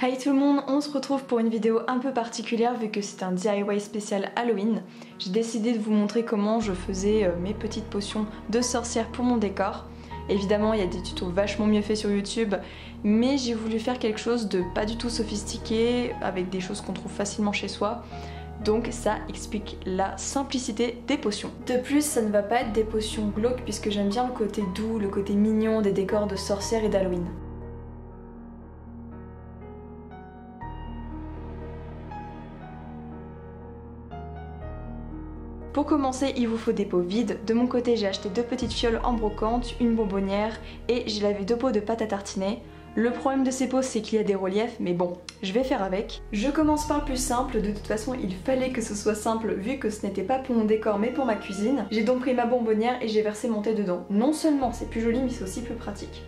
Hi tout le monde, on se retrouve pour une vidéo un peu particulière vu que c'est un DIY spécial Halloween. J'ai décidé de vous montrer comment je faisais mes petites potions de sorcière pour mon décor. Évidemment, il y a des tutos vachement mieux faits sur YouTube, mais j'ai voulu faire quelque chose de pas du tout sophistiqué, avec des choses qu'on trouve facilement chez soi. Donc ça explique la simplicité des potions. De plus, ça ne va pas être des potions glauques puisque j'aime bien le côté doux, le côté mignon des décors de sorcières et d'Halloween. Pour commencer, il vous faut des pots vides. De mon côté, j'ai acheté 2 petites fioles en brocante, une bonbonnière et j'ai lavé 2 pots de pâte à tartiner. Le problème de ces pots, c'est qu'il y a des reliefs, mais bon, je vais faire avec. Je commence par le plus simple, de toute façon il fallait que ce soit simple vu que ce n'était pas pour mon décor mais pour ma cuisine. J'ai donc pris ma bonbonnière et j'ai versé mon thé dedans. Non seulement c'est plus joli mais c'est aussi plus pratique.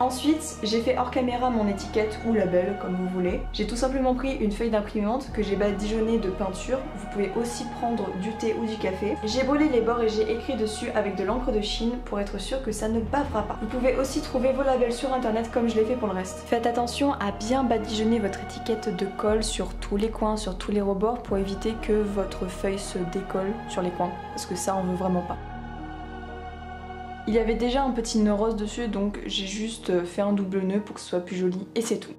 Ensuite, j'ai fait hors caméra mon étiquette ou label, comme vous voulez. J'ai tout simplement pris une feuille d'imprimante que j'ai badigeonnée de peinture. Vous pouvez aussi prendre du thé ou du café. J'ai brûlé les bords et j'ai écrit dessus avec de l'encre de Chine pour être sûr que ça ne bavera pas. Vous pouvez aussi trouver vos labels sur internet comme je l'ai fait pour le reste. Faites attention à bien badigeonner votre étiquette de colle sur tous les coins, sur tous les rebords pour éviter que votre feuille se décolle sur les coins. Parce que ça, on veut vraiment pas. Il y avait déjà un petit nœud rose dessus, donc j'ai juste fait un double nœud pour que ce soit plus joli et c'est tout.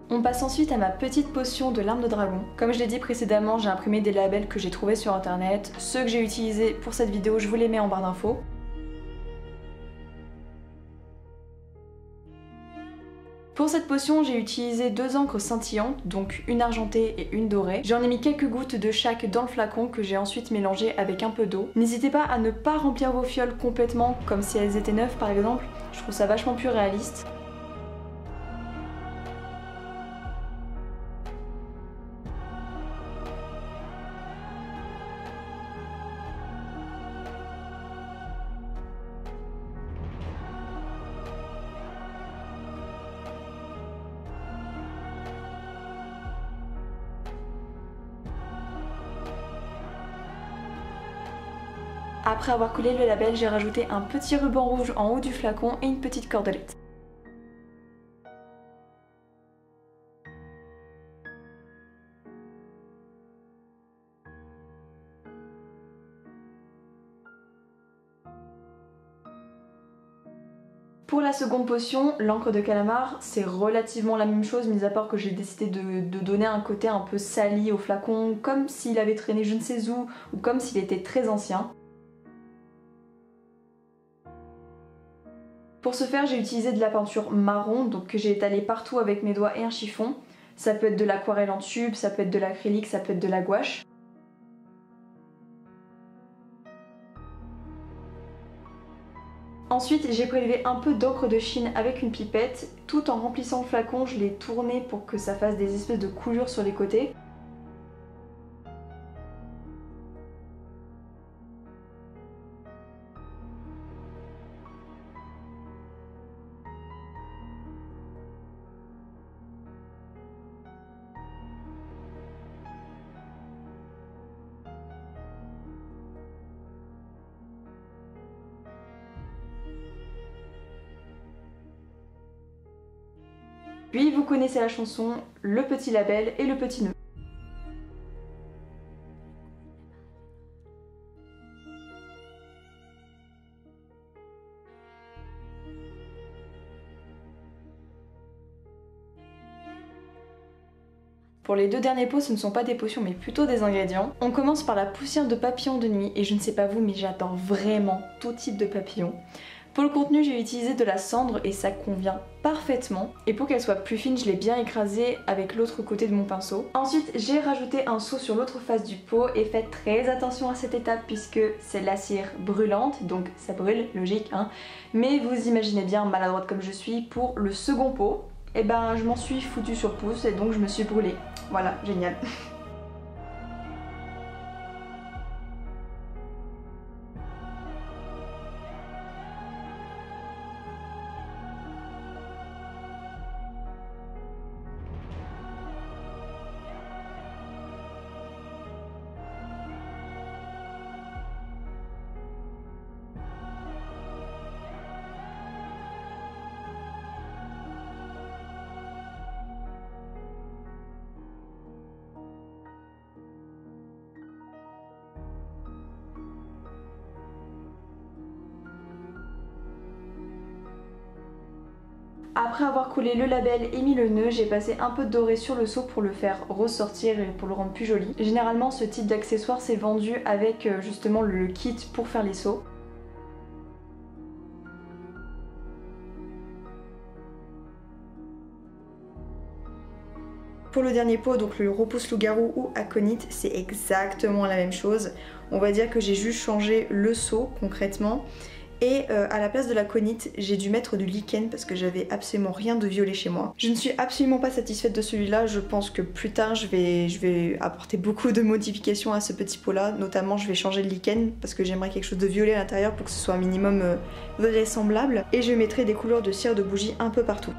On passe ensuite à ma petite potion de larmes de dragon. Comme je l'ai dit précédemment, j'ai imprimé des labels que j'ai trouvés sur internet. Ceux que j'ai utilisés pour cette vidéo, je vous les mets en barre d'infos. Pour cette potion, j'ai utilisé 2 encres scintillantes, donc une argentée et une dorée. J'en ai mis quelques gouttes de chaque dans le flacon que j'ai ensuite mélangé avec un peu d'eau. N'hésitez pas à ne pas remplir vos fioles complètement, comme si elles étaient neuves par exemple. Je trouve ça vachement plus réaliste. Après avoir collé le label, j'ai rajouté un petit ruban rouge en haut du flacon et une petite cordelette. Pour la seconde potion, l'encre de calamar, c'est relativement la même chose, mis à part que j'ai décidé de donner un côté un peu sali au flacon, comme s'il avait traîné je ne sais où, ou comme s'il était très ancien. Pour ce faire, j'ai utilisé de la peinture marron, donc que j'ai étalée partout avec mes doigts et un chiffon. Ça peut être de l'aquarelle en tube, ça peut être de l'acrylique, ça peut être de la gouache. Ensuite, j'ai prélevé un peu d'encre de Chine avec une pipette. Tout en remplissant le flacon, je l'ai tourné pour que ça fasse des espèces de coulures sur les côtés. Puis vous connaissez la chanson, le petit label et le petit nœud. Pour les deux derniers pots, ce ne sont pas des potions mais plutôt des ingrédients. On commence par la poussière de papillon de nuit et je ne sais pas vous mais j'adore vraiment tout type de papillon. Pour le contenu, j'ai utilisé de la cendre et ça convient parfaitement. Et pour qu'elle soit plus fine, je l'ai bien écrasée avec l'autre côté de mon pinceau. Ensuite, j'ai rajouté un seau sur l'autre face du pot et faites très attention à cette étape puisque c'est la cire brûlante, donc ça brûle, logique hein. Mais vous imaginez bien, maladroite comme je suis, pour le second pot, et ben je m'en suis foutue sur pouce et donc je me suis brûlée. Voilà, génial. Après avoir collé le label et mis le nœud, j'ai passé un peu de doré sur le seau pour le faire ressortir et pour le rendre plus joli. Généralement ce type d'accessoire c'est vendu avec justement le kit pour faire les seaux. Pour le dernier pot, donc le repousse loup-garou ou aconite, c'est exactement la même chose. On va dire que j'ai juste changé le seau concrètement. Et à la place de l'aconite, j'ai dû mettre du lichen parce que j'avais absolument rien de violet chez moi. Je ne suis absolument pas satisfaite de celui-là, je pense que plus tard je vais apporter beaucoup de modifications à ce petit pot là, notamment je vais changer le lichen parce que j'aimerais quelque chose de violet à l'intérieur pour que ce soit un minimum vraisemblable. Et je mettrai des couleurs de cire de bougie un peu partout.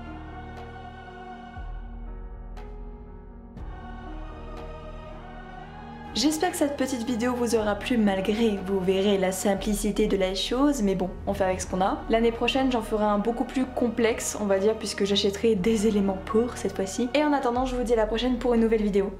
J'espère que cette petite vidéo vous aura plu malgré, vous verrez, la simplicité de la chose, mais bon, on fait avec ce qu'on a. L'année prochaine, j'en ferai un beaucoup plus complexe, on va dire, puisque j'achèterai des éléments pour cette fois-ci. Et en attendant, je vous dis à la prochaine pour une nouvelle vidéo.